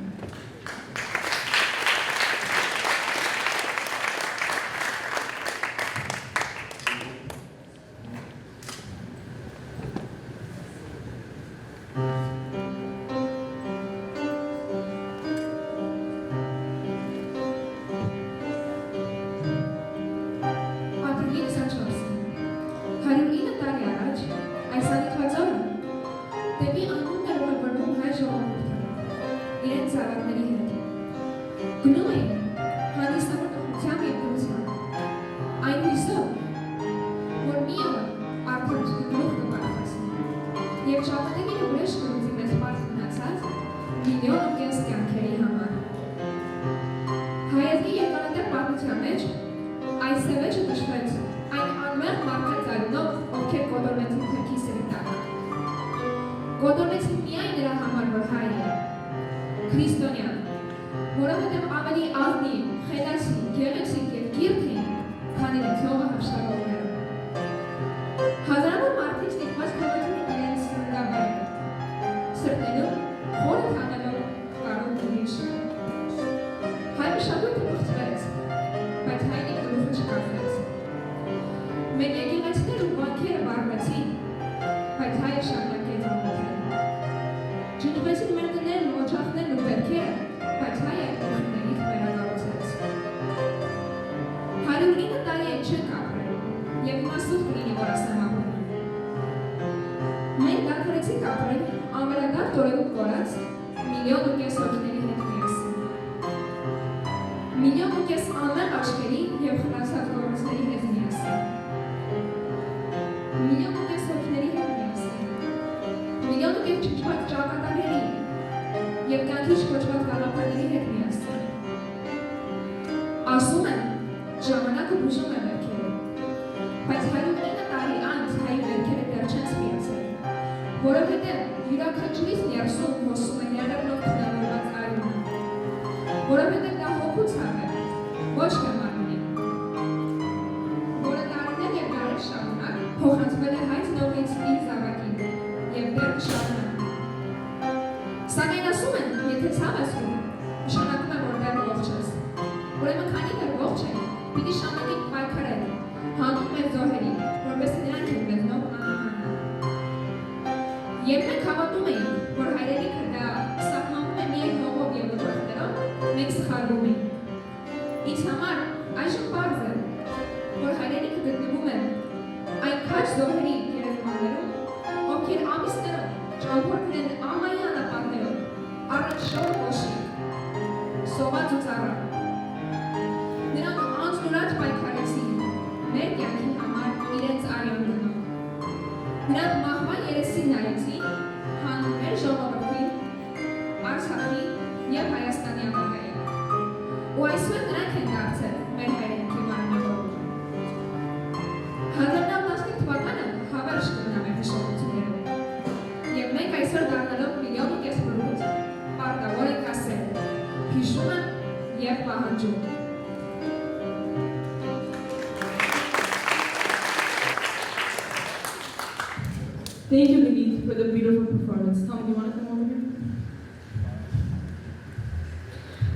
Thank you, Lilith, for the beautiful performance. Tom, do you want to come over here?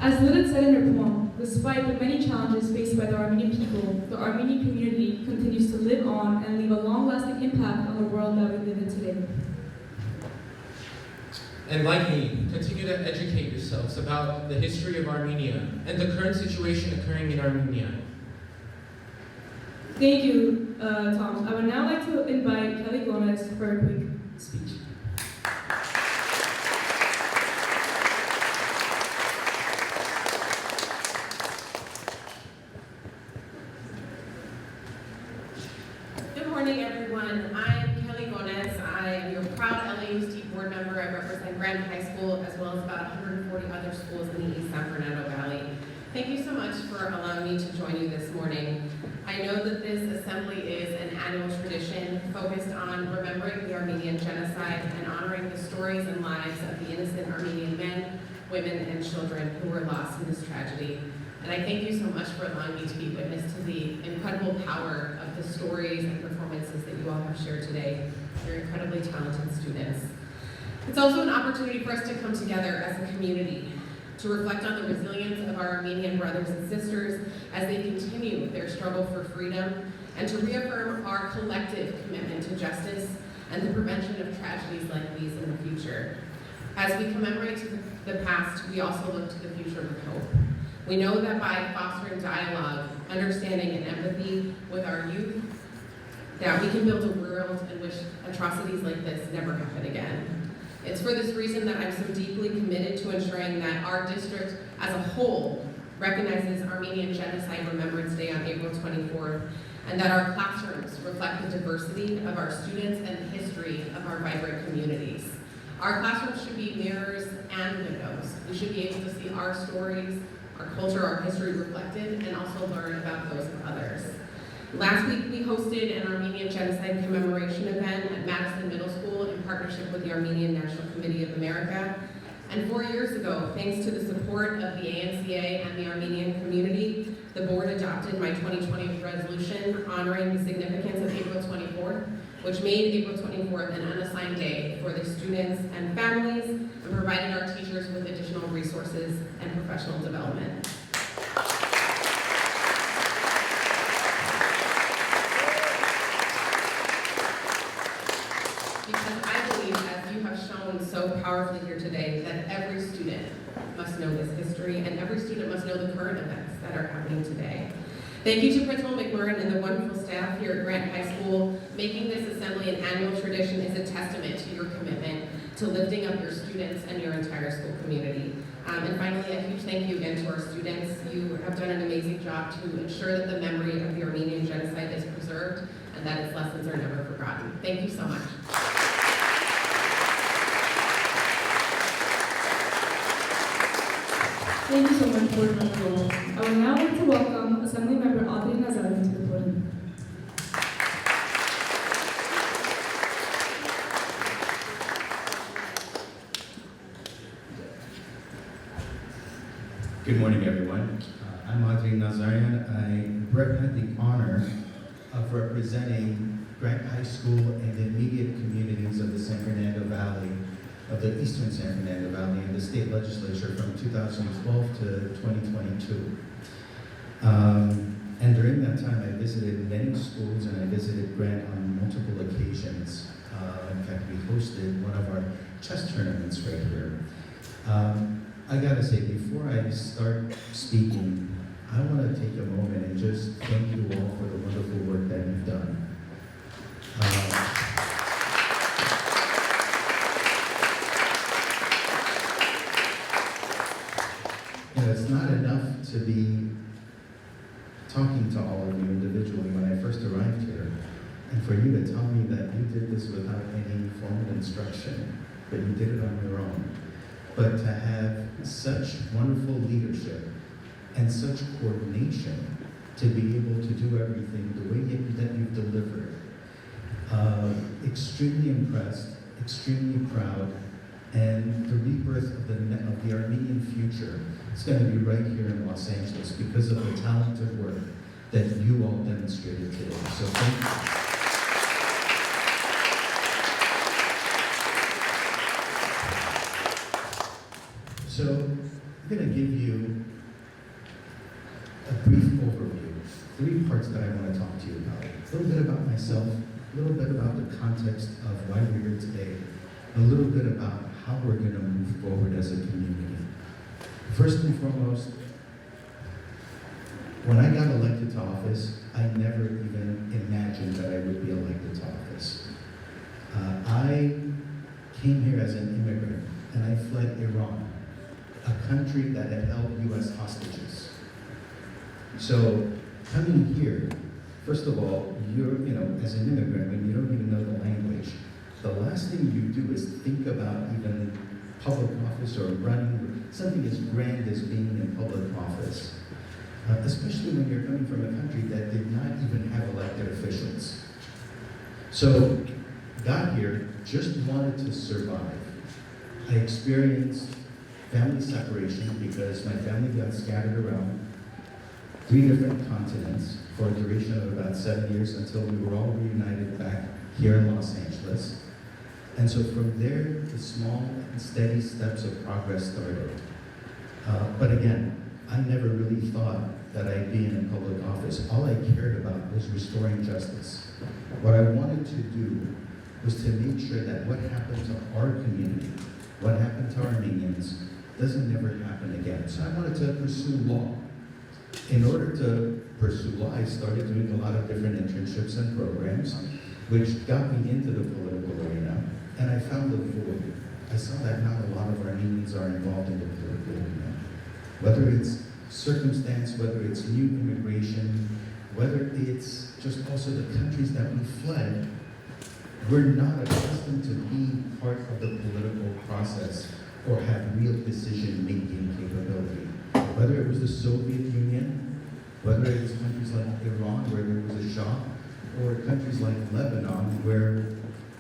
As Lilith said in her poem, despite the many challenges faced by the Armenian people, the Armenian community continues to live on and leave a long-lasting impact on the world that we live in today. And like me, continue to educate yourselves about the history of Armenia and the current situation occurring in Armenia. Thank you, Tom. I would now like to invite Kelly Gomez for a quick speech. Good morning, everyone. I am Kelly Gomez. I am your proud LAUSD board member. I represent Grand High School as well as about 140 other schools in the East San Fernando Valley. Thank you so much for allowing me to join you this morning. I know that this assembly is an annual tradition focused on remembering the Armenian genocide and honoring the stories and lives of the innocent Armenian men, women, and children who were lost in this tragedy. And I thank you so much for allowing me to be witness to the incredible power of the stories and performances that you all have shared today. You're incredibly talented students. It's also an opportunity for us to come together as a community, to reflect on the resilience of our Armenian brothers and sisters as they continue their struggle for freedom, and to reaffirm our collective commitment to justice and the prevention of tragedies like these in the future. As we commemorate the past, we also look to the future with hope. We know that by fostering dialogue, understanding, and empathy with our youth, that we can build a world in which atrocities like this never happen again. It's for this reason that I'm so deeply committed to ensuring that our district as a whole recognizes Armenian Genocide Remembrance Day on April 24th, and that our classrooms reflect the diversity of our students and the history of our vibrant communities. Our classrooms should be mirrors and windows. We should be able to see our stories, our culture, our history reflected, and also learn about those of others. Last week, we hosted an Armenian Genocide commemoration event at Madison Middle School in partnership with the Armenian National Committee of America. And 4 years ago, thanks to the support of the ANCA and the Armenian community, the board adopted my 2020 resolution honoring the significance of April 24th, which made April 24th an unassigned day for the students and families, and provided our teachers with additional resources and professional development. Because I believe, as you have shown so powerfully here today, that every student must know this history, and every student must know the current events that are happening today. Thank you to Principal McMurrin and the wonderful staff here at Grant High School. Making this assembly an annual tradition is a testament to your commitment to lifting up your students and your entire school community. And finally, a huge thank you again to our students. You have done an amazing job to ensure that the memory of the Armenian Genocide is preserved and that its lessons are never forgotten. Thank you so much. Thank you so much, Board Member Gomez. I would now like to welcome Assembly Member Audrey Nazarian to the podium. Good morning, everyone. I'm Audrey Nazarian. I had the honor of representing Grant High School and the immediate communities of the San Fernando Valley, of the Eastern San Fernando Valley, in the state legislature from 2012 to 2022. And during that time, I visited many schools and I visited Grant on multiple occasions. In fact, we hosted one of our chess tournaments right here. I gotta say, before I start speaking, I want to take a moment and just thank you all for the wonderful work that you've done. It's not enough to be talking to all of you individually when I first arrived here, and for you to tell me that you did this without any formal instruction, but you did it on your own. But to have such wonderful leadership and such coordination to be able to do everything the way that you've delivered. Extremely impressed, extremely proud, and the rebirth of the Armenian future is going to be right here in Los Angeles because of the talented work that you all demonstrated today. So thank you. So I'm going to give you a brief overview, 3 parts that I want to talk to you about. A little bit about myself, a little bit about the context of why we're here today, and a little bit about how we're going to move forward as a community. First and foremost, when I got elected to office, I never even imagined that I would be elected to office. I came here as an immigrant, and I fled Iran, a country that had held U.S. hostages. So coming here, first of all, as an immigrant, when you don't even know the language, the last thing you do is think about even public office or running something as grand as being in public office, especially when you're coming from a country that did not even have elected officials. So got here, just wanted to survive. I experienced family separation because my family got scattered around 3 different continents for a duration of about 7 years until we were all reunited back here in Los Angeles. And so from there, the small and steady steps of progress started. But again, I never really thought that I'd be in a public office. All I cared about was restoring justice. What I wanted to do was to make sure that what happened to our community, what happened to Armenians, doesn't ever happen again. So I wanted to pursue law. In order to pursue law, I started doing a lot of different internships and programs, which got me into the political arena, and I found a void. I saw that not a lot of Armenians are involved in the political arena. Whether it's circumstance, whether it's new immigration, whether it's just also the countries that we fled, we're not accustomed to being part of the political process or have real decision-making capability. Whether it was the Soviet Union, whether it was countries like Iran where there was a Shah, or countries like Lebanon where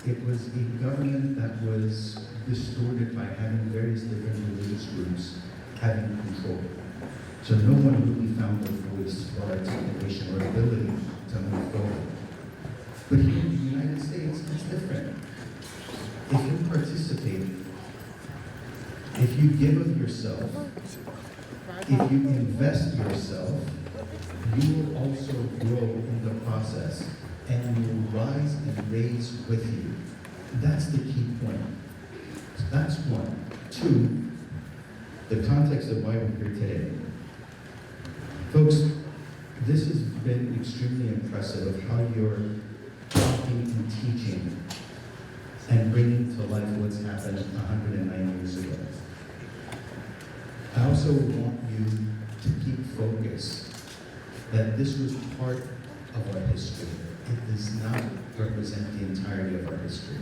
it was a government that was distorted by having various different religious groups having control. So no one really found a voice or articulation or ability to move forward. But here in the United States, it's different. If you participate, if you give of yourself, if you invest yourself, you will also grow in the process and you will rise and raise with you. That's the key point. So that's one. Two, the context of why we're here today. Folks, this has been extremely impressive of how you're talking and teaching and bringing to life what's happened 109 years ago. I also want you to keep focused that this was part of our history. It does not represent the entirety of our history.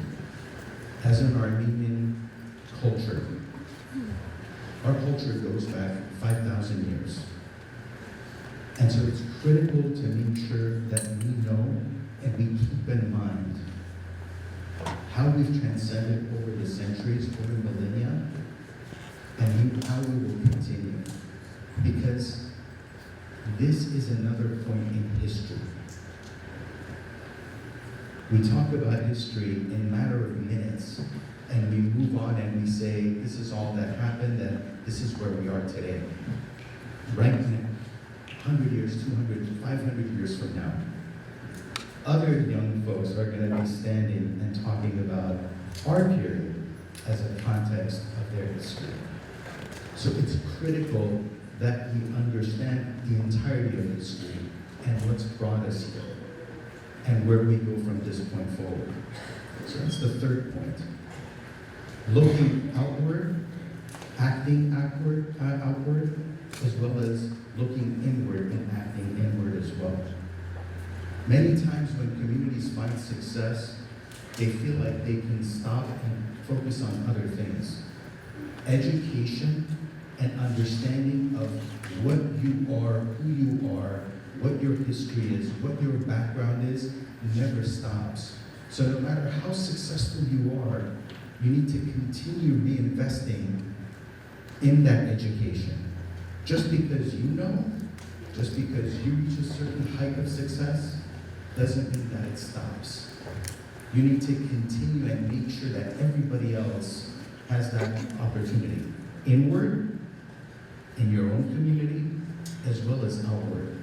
As an Armenian culture, our culture goes back 5,000 years. And so it's critical to make sure that we know and we keep in mind how we've transcended over the centuries, over millennia, and how we will continue. Because this is another point in history. We talk about history in a matter of minutes, and we move on and we say, this is all that happened, and this is where we are today. Right now, 100 years, 200, 500 years from now, other young folks are going to be standing and talking about our period as a context of their history. So it's critical that we understand the entirety of history and what's brought us here and where we go from this point forward. So that's the third point. Looking outward, acting outward, as well as looking inward and acting inward as well. Many times when communities find success, they feel like they can stop and focus on other things. Education and understanding of what you are, who you are, what your history is, what your background is, never stops. So no matter how successful you are, you need to continue reinvesting in that education. Just because you know, just because you reach a certain height of success, doesn't mean that it stops. You need to continue and make sure that everybody else has that opportunity. Inward, in your own community, as well as outward.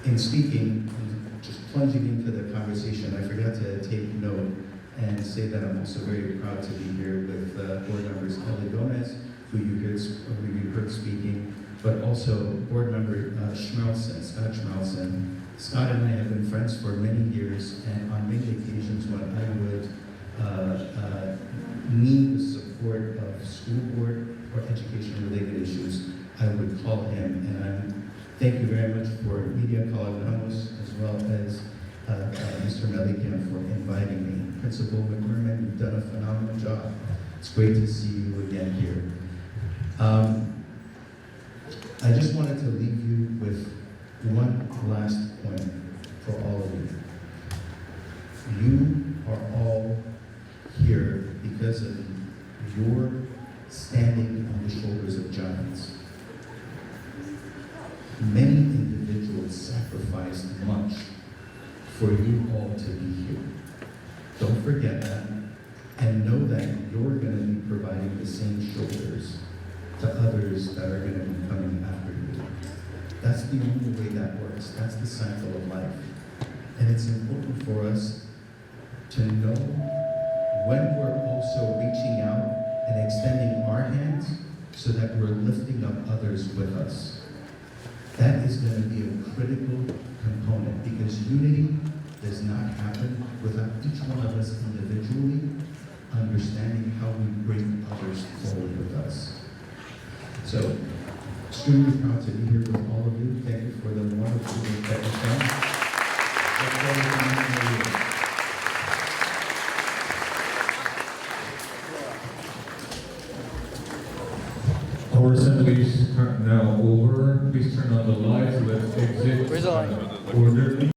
In speaking, just plunging into the conversation, I forgot to take note and say that I'm also very proud to be here with board members Kelly Gomez, who you heard speaking, but also board member Scott Schmelson. Scott and I have been friends for many years, and on many occasions when I would need the support of school board or education-related issues, I would call him, and thank you very much for Media College Ramos, as well as Mr. Melikian for inviting me. Principal McMerman, you've done a phenomenal job. It's great to see you again here. I just wanted to leave you with one last point for all of you. You are all here because of your standing on the shoulders of giants. Many individuals sacrificed much for you all to be here. Don't forget that, and know that you're going to be providing the same shoulders to others that are going to be coming after you. That's the only way that works. That's the cycle of life. And it's important for us to know when we're also reaching out and extending our hands so that we're lifting up others with us. That is going to be a critical component, because unity does not happen without each one of us individually understanding how we bring others forward with us. So, extremely proud to be here with all of you. Thank you for the wonderful work that you've done. Look forward to meeting you. Our assemblies are now over. Please turn on the lights. Let's exit orderly.